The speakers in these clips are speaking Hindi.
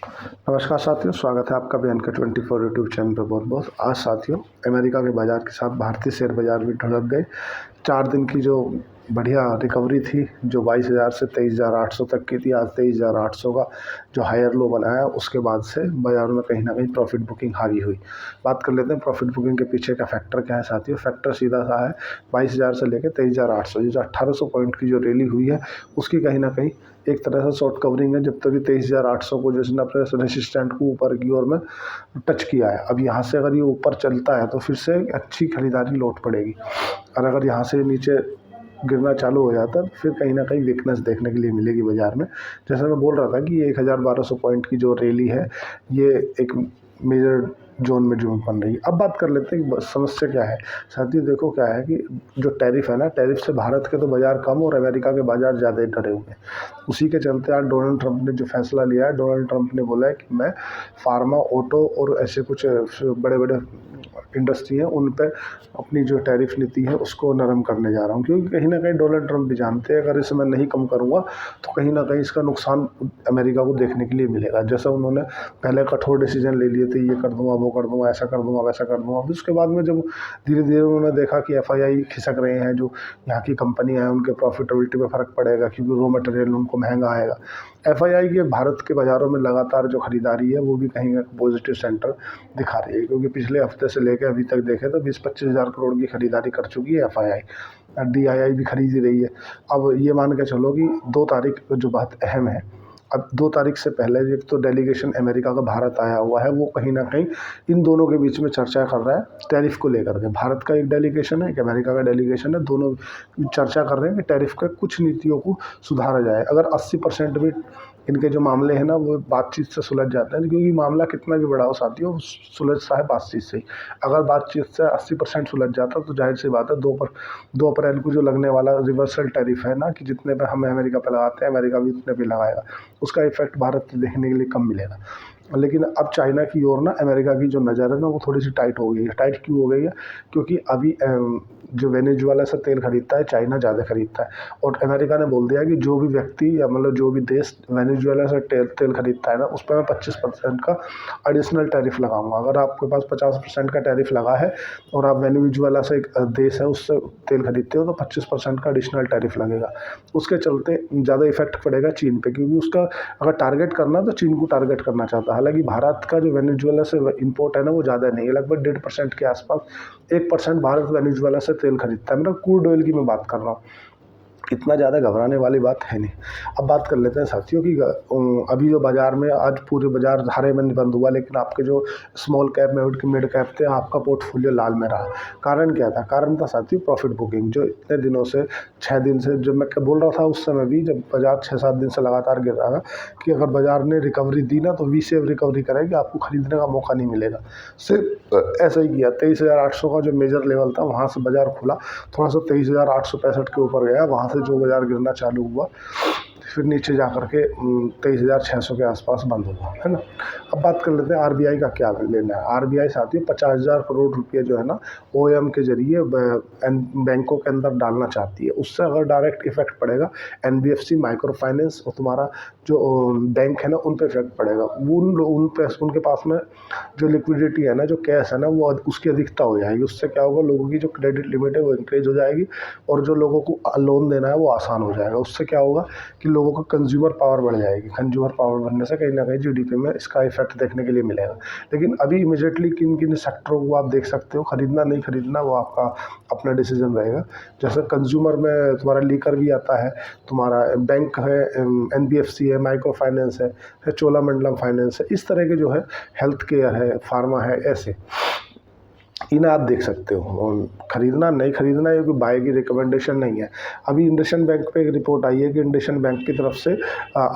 नमस्कार साथियों, स्वागत है आपका बयान के 24 यूट्यूब चैनल पर। बहुत बहुत आज साथियों अमेरिका के बाज़ार के साथ भारतीय शेयर बाज़ार भी ढुलक गए। 4 दिन की जो बढ़िया रिकवरी थी, जो 22,000 से 23,800 तक की थी, आज 23,800 का जो हायर लो बनाया, उसके बाद से बाज़ार में कहीं ना कहीं प्रॉफिट बुकिंग हावी हुई। बात कर लेते हैं प्रॉफिट बुकिंग के पीछे का फैक्टर क्या है साथियों। फैक्टर सीधा सा है 22,000 से लेकर 23,800, ये जो 1800 पॉइंट की जो रैली हुई है, उसकी कहीं ना कहीं एक तरह से शॉर्ट कवरिंग है। जब तक 23,800 को जिसने अपने रेसिस्टेंट को ऊपर की ओर में टच किया है, अब यहाँ से अगर ये ऊपर चलता है तो फिर से अच्छी खरीदारी लौट पड़ेगी, और अगर यहाँ से नीचे गिरना चालू हो जाता है तो फिर कहीं ना कहीं वीकनेस देखने के लिए मिलेगी बाज़ार में। जैसा मैं बोल रहा था कि ये 1,1200 पॉइंट की जो रैली है, ये एक मेजर जोन में जो बन रही है। अब बात कर लेते हैं कि समस्या क्या है साथियों। देखो क्या है कि जो टैरिफ है ना, टैरिफ से भारत के तो बाज़ार कम और अमेरिका के बाज़ार ज़्यादा डरे हुए हैं। उसी के चलते आज डोनाल्ड ट्रंप ने जो फैसला लिया है, डोनाल्ड ट्रंप ने बोला है कि मैं फार्मा, ऑटो और ऐसे कुछ बड़े बड़े इंडस्ट्री हैं उन पर अपनी जो टैरिफ नीति है उसको नरम करने जा रहा हूँ। क्योंकि कहीं ना कहीं डोनाल्ड ट्रंप भी जानते हैं अगर इसे मैं नहीं कम करूँगा तो कहीं ना कहीं इसका नुकसान अमेरिका को देखने के लिए मिलेगा। जैसा उन्होंने पहले कठोर डिसीजन ले लिए थे, ये कर दूंगा, वो कर दूंगा, ऐसा कर दूंगा, वैसा कर दूंगा। फिर उसके बाद में जब धीरे धीरे उन्होंने देखा कि FII खिसक रहे हैं, जो यहाँ की कंपनियाँ हैं उनके प्रॉफिटेबिलिटी में फ़र्क पड़ेगा क्योंकि रॉ मटेरियल उनको महंगा आएगा। FII के भारत के बाज़ारों में लगातार जो खरीदारी है वो भी कहीं पॉजिटिव सेंटर दिखा रही है, क्योंकि पिछले हफ्ते से लेकर अभी तक देखें तो 20-25 हज़ार करोड़ की खरीदारी कर चुकी है FII। DII भी खरीद ही रही है। अब ये मान के चलो कि 2 तारीख जो बात अहम है, अब 2 तारीख से पहले एक तो डेलीगेशन अमेरिका का भारत आया हुआ है, वो कहीं ना कहीं इन दोनों के बीच में चर्चा कर रहा है टैरिफ को लेकर के। भारत का एक डेलीगेशन है, एक अमेरिका का डेलीगेशन है, दोनों चर्चा कर रहे हैं कि टैरिफ के कुछ नीतियों को सुधारा जाए। अगर 80% भी इनके जो मामले हैं ना वो बातचीत से सुलझ जाते हैं, क्योंकि मामला कितना भी बड़ा हो साथियों, सुलझता है बातचीत से ही। अगर बातचीत से 80% सुलझ जाता तो जाहिर सी बात है 2 अप्रैल को जो लगने वाला रिवर्सल टैरिफ है ना, कि जितने पे हम अमेरिका पे लगाते हैं अमेरिका भी उतने पे लगाएगा, उसका इफेक्ट भारत को देखने के लिए कम मिलेगा। लेकिन अब चाइना की ओर ना अमेरिका की जो नज़र है ना वो थोड़ी सी टाइट हो गई है। टाइट क्यों हो गई है? क्योंकि अभी जो वेनेजुएला से तेल खरीदता है चाइना ज़्यादा खरीदता है, और अमेरिका ने बोल दिया कि जो भी व्यक्ति या मतलब जो भी देश वेनेजुएला से तेल खरीदता है ना, उस पर मैं 25% का एडिशनल टैरिफ लगाऊंगा। अगर आपके पास 50% का टैरिफ लगा है और आप वेनेजुएला से एक देश है उससे तेल खरीदते हो तो 25% का एडिशनल टैरिफ लगेगा। उसके चलते ज़्यादा इफेक्ट पड़ेगा चीन पे, क्योंकि उसका अगर टारगेट करना तो चीन को टारगेट करना चाहता है। हालांकि भारत का जो वेनेजुएला से इंपोर्ट है ना वो ज़्यादा नहीं है, लगभग 1.5% के आसपास। 1% भारत वेनेजुएला से तेल खरीदता है, मतलब क्रूड ऑयल की मैं बात कर रहा हूँ। इतना ज़्यादा घबराने वाली बात है नहीं। अब बात कर लेते हैं साथियों की अभी जो बाज़ार में आज पूरे बाज़ार हरे में नहीं बंद हुआ, लेकिन आपके जो स्मॉल कैप मिड कैप थे आपका पोर्टफोलियो लाल में रहा। कारण क्या था? कारण था साथियों प्रॉफिट बुकिंग, जो इतने दिनों से 6 दिन से जब मैं बोल रहा था उस समय भी, जब बाज़ार 6-7 दिन से लगातार गिर रहा था कि अगर बाज़ार ने रिकवरी दी ना तो वी शेप रिकवरी करेगी, आपको खरीदने का मौका नहीं मिलेगा। सिर्फ ऐसा ही किया। 23,800 का जो मेजर लेवल था वहाँ से बाज़ार खुला, थोड़ा सा 23,865 के ऊपर गया, वहाँ से जो बाज़ार गिरना चालू हुआ फिर नीचे जा कर के 23,600 के आसपास बंद हुआ, है ना। अब बात कर लेते हैं RBI का क्या लेना है। RBI साथियों 50,000 करोड़ रुपये जो है ना OEM के जरिए बैंकों के अंदर डालना चाहती है। उससे अगर डायरेक्ट इफेक्ट पड़ेगा NBFC, माइक्रो फाइनेंस और तुम्हारा जो बैंक है ना उन पर इफेक्ट पड़ेगा। उनके पास में जो लिक्विडिटी है ना, जो कैश है ना, वो उसकी अधिकता हो जाएगी। उससे क्या होगा, लोगों की जो क्रेडिट लिमिट है वो इंक्रीज हो जाएगी और जो लोगों को लोन देना है वो आसान हो जाएगा। उससे क्या होगा कि लोगों का कंज्यूमर पावर बढ़ जाएगी। कंज्यूमर पावर बढ़ने से कहीं ना कहीं GDP में इसका इफेक्ट देखने के लिए मिलेगा। लेकिन अभी इमीडिएटली किन किन सेक्टरों को आप देख सकते हो, खरीदना नहीं खरीदना वो आपका अपना डिसीजन रहेगा। जैसे कंज्यूमर में तुम्हारा लीकर भी आता है, तुम्हारा बैंक है, NBFC है, माइक्रो फाइनेंस है, चोलामंडलम फाइनेंस है, इस तरह के जो है, हेल्थ केयर है, फार्मा है, ऐसे इन्हें आप देख सकते हो। और खरीदना नहीं खरीदना ये कोई बाय की रिकमेंडेशन नहीं है। अभी इंडसइंड बैंक पे एक रिपोर्ट आई है कि इंडसइंड बैंक की तरफ से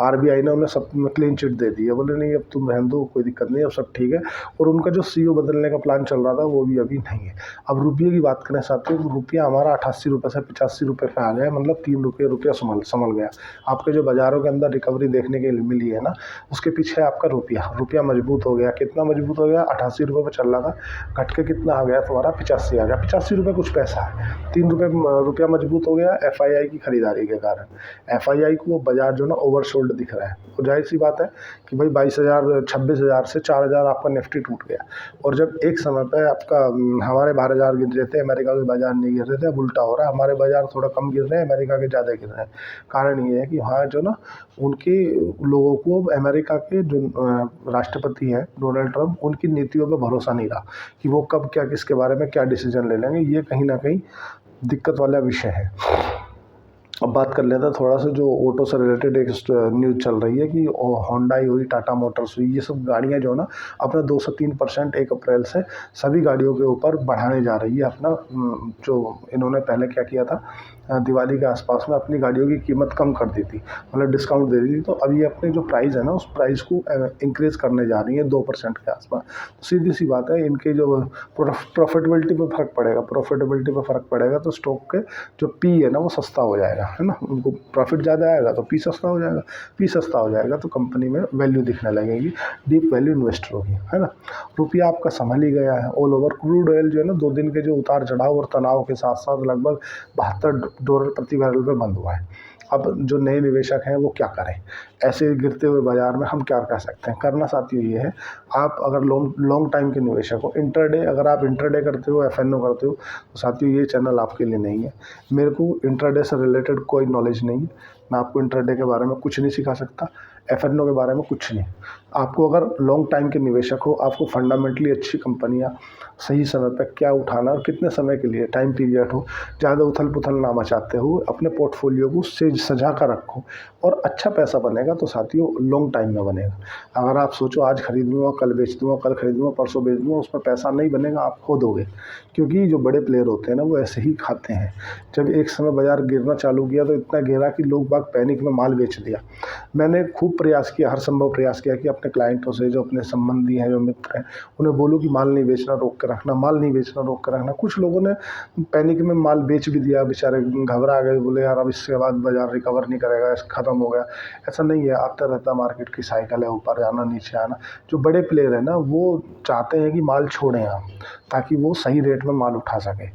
RBI ने उन्हें सब क्लीन चिट दे दी है। बोले नहीं अब तुम रहने दो, कोई दिक्कत नहीं है, अब सब ठीक है। और उनका जो CEO बदलने का प्लान चल रहा था वो भी अभी नहीं है। अब रुपये की बात करें साथियों, रुपया हमारा 88 रुपये से 85 रुपये पे आ गया, मतलब 3 रुपया संभल गया। आपके जो बाज़ारों के अंदर रिकवरी देखने के लिए मिली है ना, उसके पीछे आपका रुपया मजबूत हो गया। कितना मजबूत हो गया? 88 रुपये पर चल रहा था, घट के कितना आ गया तुम्हारा 85 आ गया, 85 रुपये कुछ पैसा है, 3 रुपया मजबूत हो गया FII की खरीदारी के कारण। FII को वो बाजार जो ना ओवरसोल्ड दिख रहा है, तो जाहिर सी बात है कि भाई 22,000 26,000 से 4,000 आपका निफ्टी टूट गया। और जब एक समय पे आपका हमारे 12,000 गिर रहे थे, अमेरिका के बाजार नहीं गिर रहे थे, अब उल्टा हो रहा है, हमारे बाजार थोड़ा कम गिर रहे हैं, अमेरिका के ज़्यादा गिर रहे हैं। कारण ये है कि वहाँ जो ना उनके लोगों को अमेरिका के जो राष्ट्रपति हैं डोनाल्ड ट्रंप, उनकी नीतियों पे भरोसा नहीं रहा कि वो कब क्या किसके बारे में क्या डिसीजन ले लेंगे। ये कहीं ना कहीं दिक्कत वाला विषय है। अब बात कर लेते हैं थोड़ा सा जो ऑटो से रिलेटेड एक न्यूज़ चल रही है कि होंडाई हुई, टाटा मोटर्स हुई, ये सब गाड़ियां जो ना अपना 2 से 3% 1 अप्रैल से सभी गाड़ियों के ऊपर बढ़ाने जा रही है। अपना जो इन्होंने पहले क्या किया था, दिवाली के आसपास में अपनी गाड़ियों की कीमत कम कर दी थी, मतलब डिस्काउंट दे दी थी। तो अब ये अपने जो प्राइस है ना, उस प्राइस को इंक्रीज करने जा रही है 2% के आसपास। तो सीधी सी बात है, इनके जो प्रॉफिटेबिलिटी पे फ़र्क पड़ेगा, प्रॉफिटेबिलिटी पे फ़र्क पड़ेगा तो स्टॉक के जो पी है ना वो सस्ता हो जाएगा, है ना। उनको प्रॉफिट ज़्यादा आएगा तो पी सस्ता हो जाएगा, पी सस्ता हो जाएगा तो कंपनी में वैल्यू दिखने लगेगी, डीप वैल्यू इन्वेस्ट होगी, है ना। रुपया आपका संभल ही गया है ऑल ओवर। क्रूड ऑयल जो है ना 2 दिन के जो उतार चढ़ाव और तनाव के साथ साथ लगभग $72 प्रति बैरल पे बंद हुआ है। अब जो नए निवेशक हैं वो क्या करें, ऐसे गिरते हुए बाजार में हम क्या कर सकते हैं। करना साथियों ये है, आप अगर लॉन्ग टाइम के निवेशक हो, इंटरडे अगर आप इंटरडे करते हो, FNO करते हो, तो साथियों ये चैनल आपके लिए नहीं है। मेरे को इंटरडे से रिलेटेड कोई नॉलेज नहीं है, मैं आपको इंटरडे के बारे में कुछ नहीं सिखा सकता, FNO के बारे में कुछ नहीं। आपको अगर लॉन्ग टाइम के निवेशक हो, आपको फंडामेंटली अच्छी कंपनियां सही समय पर क्या उठाना और कितने समय के लिए टाइम पीरियड हो, ज़्यादा उथल पुथल ना मचाते हो, अपने पोर्टफोलियो को सजा कर रखो और अच्छा पैसा बनेगा तो साथियों लॉन्ग टाइम में बनेगा। अगर आप सोचो आज खरीद लूँगा, कल बेच दूँगा, कल खरीद लूँगा, परसों बेच दूँगा, उसमें पैसा नहीं बनेगा, आप खो दोगे। क्योंकि जो बड़े प्लेयर होते हैं ना वो ऐसे ही खाते हैं। जब एक समय बाजार गिरना चालू किया तो इतना गिरा कि लोग बाग पैनिक में माल बेच दिया। मैंने खूब प्रयास किया, हर संभव प्रयास किया कि अपने क्लाइंटों से, जो अपने संबंधी हैं, जो मित्र हैं, उन्हें बोलूँ कि माल नहीं बेचना, रोक के रखना, माल नहीं बेचना, रोक के रखना। कुछ लोगों ने पैनिक में माल बेच भी दिया, बेचारे घबरा गए, बोले यार अब इसके बाद बाजार रिकवर नहीं करेगा, ख़त्म हो गया। ऐसा नहीं है, आता रहता मार्केट की साइकिल है, ऊपर जाना नीचे आना। जो बड़े प्लेयर हैं ना वो चाहते हैं कि माल छोड़ें आप, ताकि वो सही रेट में माल उठा सकें।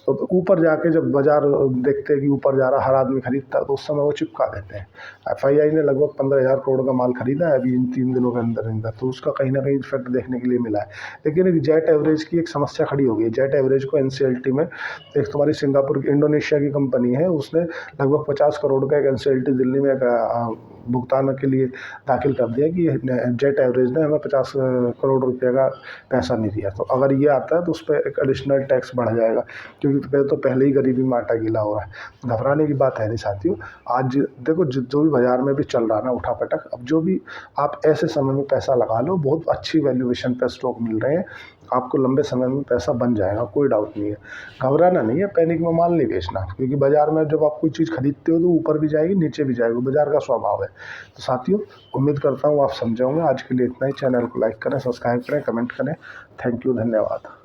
तो ऊपर जाके जब बाजार देखते हैं कि ऊपर जा रहा, हर आदमी खरीदता है, तो उस समय वो चिपका देते हैं। FII ने लगभग 15,000 करोड़ का माल खरीदा है अभी इन 3 दिनों के अंदर, तो उसका कहीं ना कहीं इफेक्ट देखने के लिए मिला है। लेकिन एक जेट एवरेज की एक समस्या खड़ी हो गई। जेट एवरेज को NCLT में, एक तुम्हारी सिंगापुर की, इंडोनेशिया की कंपनी है, उसने लगभग 50 करोड़ का एक NCLT दिल्ली में भुगतान के लिए दाखिल कर दिया कि जेट एवरेज ने हमें 50 करोड़ रुपये का पैसा नहीं दिया। तो अगर ये आता है तो उस पर एक एडिशनल टैक्स बढ़ जाएगा, क्योंकि तो पहले ही गरीबी में आटा गीला हो रहा है। घबराने की बात है नहीं साथियों। आज देखो जो भी बाजार में भी चल रहा है ना उठा पटक, अब जो भी आप ऐसे समय में पैसा लगा लो, बहुत अच्छी वैल्यूएशन पे स्टॉक मिल रहे हैं, आपको लंबे समय में पैसा बन जाएगा, कोई डाउट नहीं है। घबराना नहीं है, पैनिक में माल नहीं बेचना, क्योंकि बाजार में जब आप कोई चीज़ खरीदते हो तो ऊपर भी जाएगी नीचे भी जाएगी, बाजार का स्वभाव है। तो साथियों उम्मीद करता हूँ आप समझे होंगे। आज के लिए इतना ही। चैनल को लाइक करें, सब्सक्राइब करें, कमेंट करें। थैंक यू, धन्यवाद।